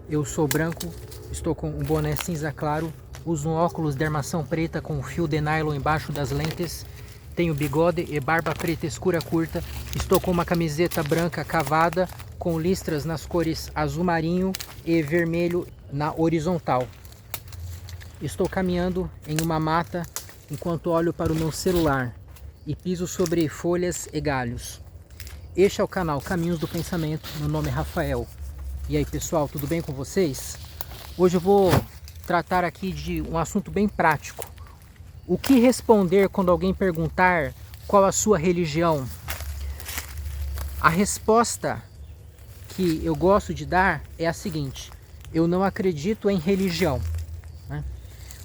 Eu sou branco, estou com um boné cinza claro, uso um óculos de armação preta com um fio de nylon embaixo das lentes, tenho bigode e barba preta escura curta, estou com uma camiseta branca cavada com listras nas cores azul marinho e vermelho na horizontal. Estou caminhando em uma mata enquanto olho para o meu celular e piso sobre folhas e galhos. Este é o canal Caminhos do Pensamento, meu nome é Rafael. E aí pessoal, tudo bem com vocês? Hoje eu vou tratar aqui de um assunto bem prático. O que responder quando alguém perguntar qual a sua religião? A resposta que eu gosto de dar é a seguinte: eu não acredito em religião, né?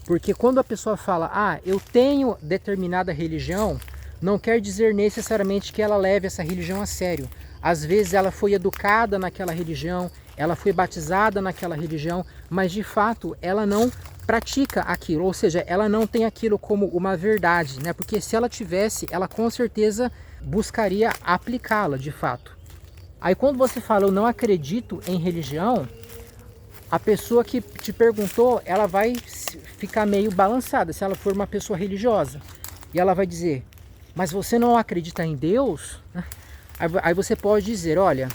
Porque quando a pessoa fala, eu tenho determinada religião, não quer dizer necessariamente que ela leve essa religião a sério. Às vezes ela foi educada naquela religião, ela foi batizada naquela religião, mas de fato ela não pratica aquilo, ou seja, ela não tem aquilo como uma verdade, né? Porque se ela tivesse, ela com certeza buscaria aplicá-la de fato. Aí quando você fala eu não acredito em religião, a pessoa que te perguntou, ela vai ficar meio balançada se ela for uma pessoa religiosa. E ela vai dizer, mas você não acredita em Deus? Aí você pode dizer, olha,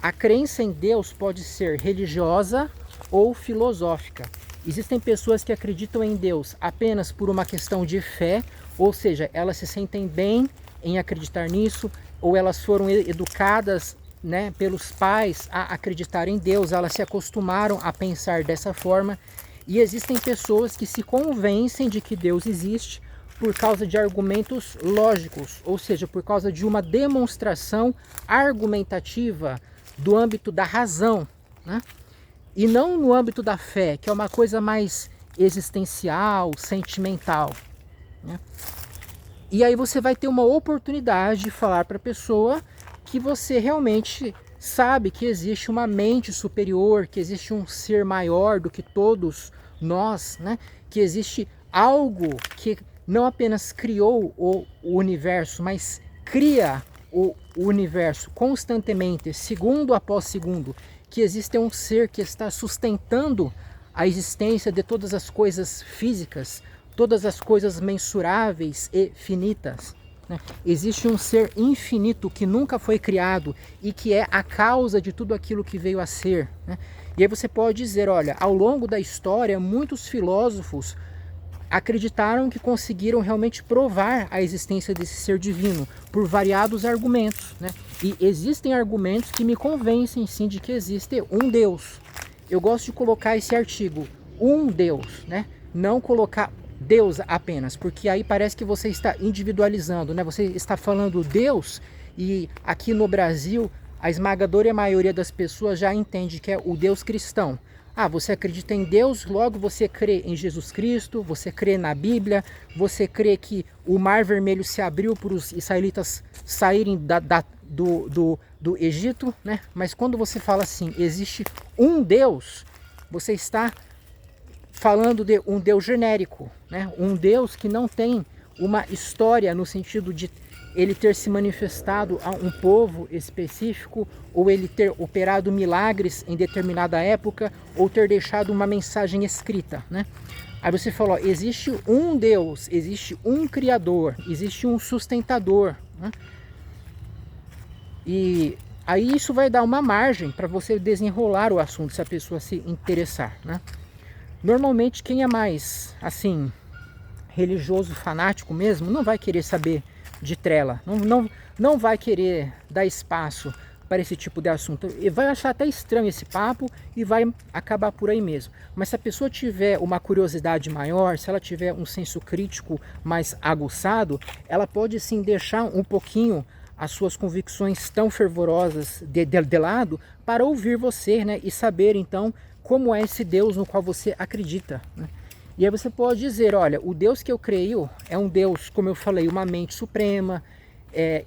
a crença em Deus pode ser religiosa ou filosófica. Existem pessoas que acreditam em Deus apenas por uma questão de fé, ou seja, elas se sentem bem em acreditar nisso, ou elas foram educadas, né, pelos pais a acreditar em Deus, elas se acostumaram a pensar dessa forma. E existem pessoas que se convencem de que Deus existe por causa de argumentos lógicos, ou seja, por causa de uma demonstração argumentativa do âmbito da razão, né? E não no âmbito da fé, que é uma coisa mais existencial, sentimental, né? E aí você vai ter uma oportunidade de falar para a pessoa que você realmente sabe que existe uma mente superior, que existe um ser maior do que todos nós, né? Que existe algo que não apenas criou o universo, mas cria o universo constantemente, segundo após segundo, que existe um ser que está sustentando a existência de todas as coisas físicas, todas as coisas mensuráveis e finitas, né? Existe um ser infinito que nunca foi criado e que é a causa de tudo aquilo que veio a ser, né? E aí você pode dizer, olha, ao longo da história, muitos filósofos acreditaram que conseguiram realmente provar a existência desse ser divino por variados argumentos, né? E existem argumentos que me convencem sim de que existe um Deus. Eu gosto de colocar esse artigo, um Deus, né? Não colocar Deus apenas, porque aí parece que você está individualizando, né? Você está falando Deus e aqui no Brasil a esmagadora maioria das pessoas já entende que é o Deus cristão. Você acredita em Deus, logo você crê em Jesus Cristo, você crê na Bíblia, você crê que o Mar Vermelho se abriu para os israelitas saírem do Egito, né? Mas quando você fala assim, existe um Deus, você está falando de um Deus genérico, né? Um Deus que não tem uma história no sentido de ele ter se manifestado a um povo específico, ou ele ter operado milagres em determinada época, ou ter deixado uma mensagem escrita, né? Aí você falou, existe um Deus, existe um Criador, existe um sustentador, né? E aí isso vai dar uma margem para você desenrolar o assunto, se a pessoa se interessar, né? Normalmente quem é mais, assim, religioso, fanático mesmo, não vai querer saber de trela, não vai querer dar espaço para esse tipo de assunto, e vai achar até estranho esse papo e vai acabar por aí mesmo. Mas se a pessoa tiver uma curiosidade maior, se ela tiver um senso crítico mais aguçado, ela pode sim deixar um pouquinho as suas convicções tão fervorosas de lado para ouvir você, né? E saber então como é esse Deus no qual você acredita, né? E aí você pode dizer, olha, o Deus que eu creio é um Deus, como eu falei, uma mente suprema,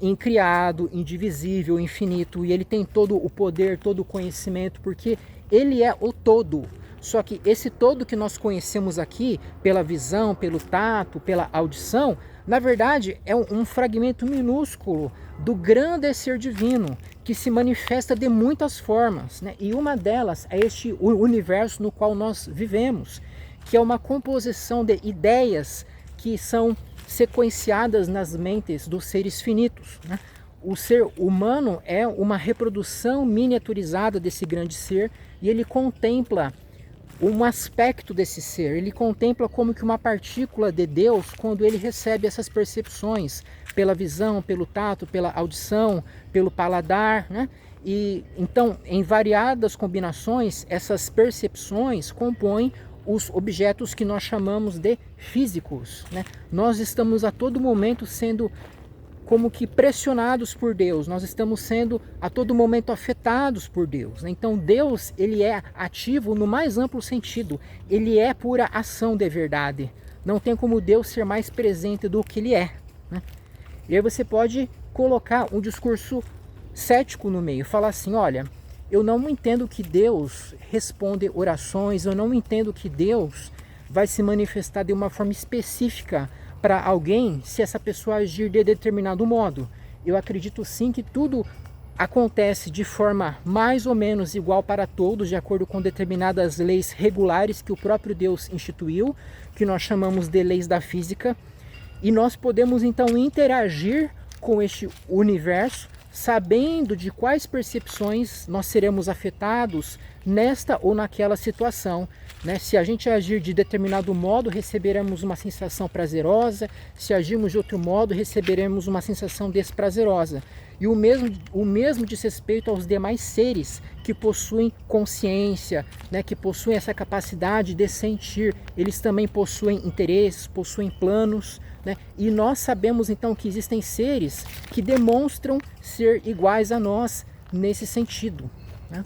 incriado, indivisível, infinito, e ele tem todo o poder, todo o conhecimento, porque ele é o todo. Só que esse todo que nós conhecemos aqui, pela visão, pelo tato, pela audição, na verdade é um fragmento minúsculo do grande ser divino, que se manifesta de muitas formas, né? E uma delas é este universo no qual nós vivemos, que é uma composição de ideias que são sequenciadas nas mentes dos seres finitos, né? O ser humano é uma reprodução miniaturizada desse grande ser, e ele contempla um aspecto desse ser, ele contempla como que uma partícula de Deus, quando ele recebe essas percepções pela visão, pelo tato, pela audição, pelo paladar, né? E então, em variadas combinações, essas percepções compõem os objetos que nós chamamos de físicos, né? Nós estamos a todo momento sendo como que pressionados por Deus, nós estamos sendo a todo momento afetados por Deus, né? Então Deus, ele é ativo no mais amplo sentido, ele é pura ação de verdade, não tem como Deus ser mais presente do que ele é, né? E aí você pode colocar um discurso cético no meio, falar assim, olha, eu não entendo que Deus responde orações, eu não entendo que Deus vai se manifestar de uma forma específica para alguém se essa pessoa agir de determinado modo. Eu acredito sim que tudo acontece de forma mais ou menos igual para todos, de acordo com determinadas leis regulares que o próprio Deus instituiu, que nós chamamos de leis da física, e nós podemos então interagir com este universo, sabendo de quais percepções nós seremos afetados nesta ou naquela situação, né? Se a gente agir de determinado modo, receberemos uma sensação prazerosa, se agirmos de outro modo, receberemos uma sensação desprazerosa. E o mesmo diz respeito aos demais seres que possuem consciência, né? Que possuem essa capacidade de sentir, eles também possuem interesses, possuem planos, né? E nós sabemos então que existem seres que demonstram ser iguais a nós nesse sentido, né?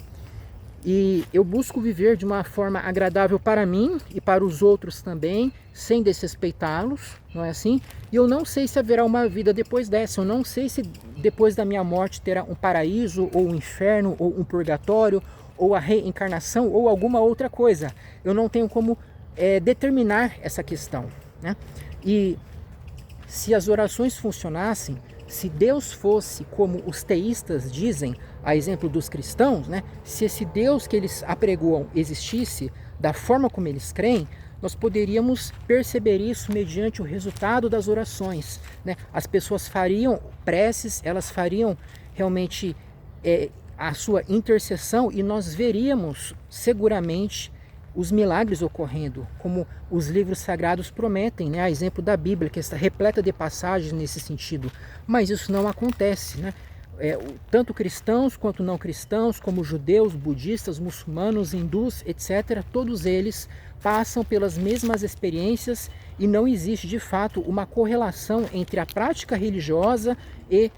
E eu busco viver de uma forma agradável para mim e para os outros também, sem desrespeitá-los, não é assim? E eu não sei se haverá uma vida depois dessa, eu não sei se depois da minha morte terá um paraíso, ou um inferno, ou um purgatório, ou a reencarnação, ou alguma outra coisa. Eu não tenho como determinar essa questão, né? E se as orações funcionassem, se Deus fosse como os teístas dizem, a exemplo dos cristãos, né? Se esse Deus que eles apregoam existisse da forma como eles creem, nós poderíamos perceber isso mediante o resultado das orações, né? As pessoas fariam preces, elas fariam realmente a sua intercessão, e nós veríamos seguramente os milagres ocorrendo, como os livros sagrados prometem, né? A exemplo da Bíblia, que está repleta de passagens nesse sentido. Mas isso não acontece, né? Tanto cristãos quanto não cristãos, como judeus, budistas, muçulmanos, hindus, etc., todos eles passam pelas mesmas experiências, e não existe de fato uma correlação entre a prática religiosa e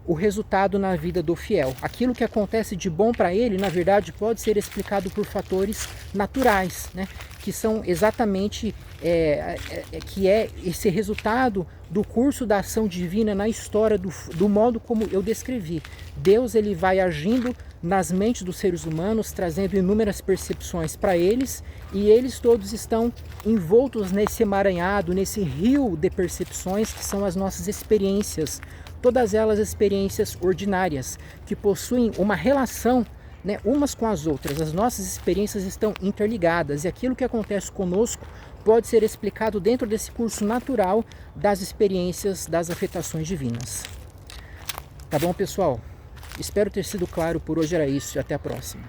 o resultado na vida do fiel. Aquilo que acontece de bom para ele, na verdade, pode ser explicado por fatores naturais, né? Que são exatamente que é esse resultado do curso da ação divina na história, do modo como eu descrevi. Deus, ele vai agindo nas mentes dos seres humanos, trazendo inúmeras percepções para eles, e eles todos estão envoltos nesse emaranhado, nesse rio de percepções que são as nossas experiências, todas elas experiências ordinárias, que possuem uma relação, né, umas com as outras. As nossas experiências estão interligadas, e aquilo que acontece conosco pode ser explicado dentro desse curso natural das experiências das afetações divinas. Tá bom, pessoal? Espero ter sido claro. Por hoje era isso, e até a próxima.